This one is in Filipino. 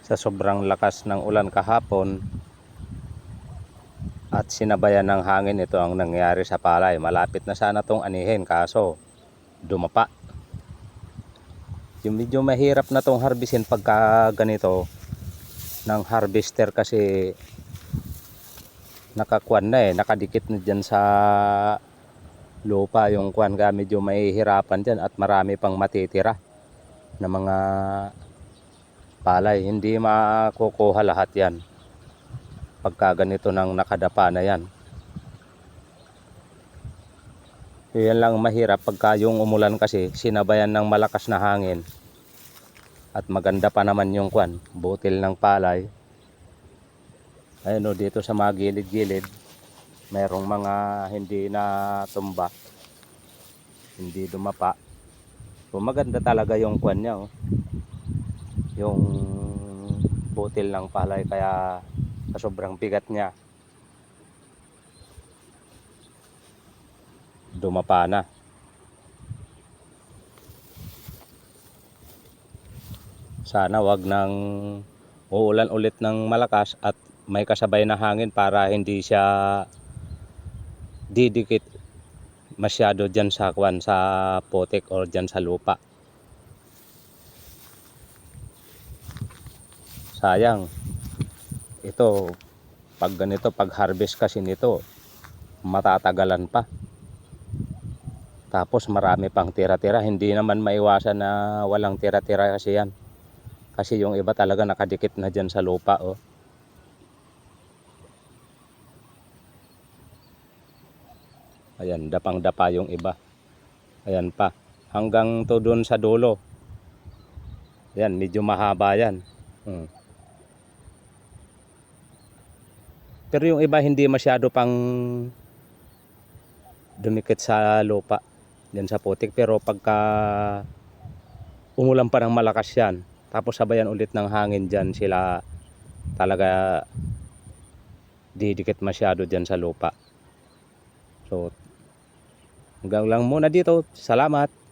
Sa sobrang lakas ng ulan kahapon at sinabayan ng hangin, ito ang nangyari sa palay. Malapit na sana tong anihin kaso dumapa. Yung medyo mahirap na tong harbisin pagka ganito ng harvester kasi nakakuan na nakadikit na dyan sa lupa yung kuan, ka medyo mahihirapan dyan at marami pang matitira na mga palay. Hindi makukuha lahat yan pagka ganito nang nakadapa na yan. Yan lang mahirap pagka yung umulan kasi sinabayan ng malakas na hangin at maganda pa naman yung kuan, butil ng palay. Ayun o, dito sa mga gilid-gilid merong mga hindi na tumba, hindi dumapa. So maganda talaga yung kuan niya yung butil ng palay, kaya sa sobrang bigat niya dumapa na. Sana wag nang uulan ulit ng malakas at may kasabay na hangin para hindi siya didikit masyado dyan sa kuan, sa putik o dyan sa lupa. Sayang ito, pag ganito, pag harvest kasi nito matatagalan pa, tapos marami pang tira-tira. Hindi naman maiwasan na walang tira-tira kasi yan, kasi yung iba talaga nakadikit na dyan sa lupa ayan, dapang dapa yung iba. Ayan pa hanggang to doon sa dulo. Ayan, medyo mahaba yan. Pero yung iba hindi masyado pang dumikit sa lupa dyan sa putik. Pero pagka umulan pa ng malakas yan, tapos sabayan ulit ng hangin, dyan sila talaga didikit masyado dyan sa lupa. So hanggang lang muna dito. Salamat.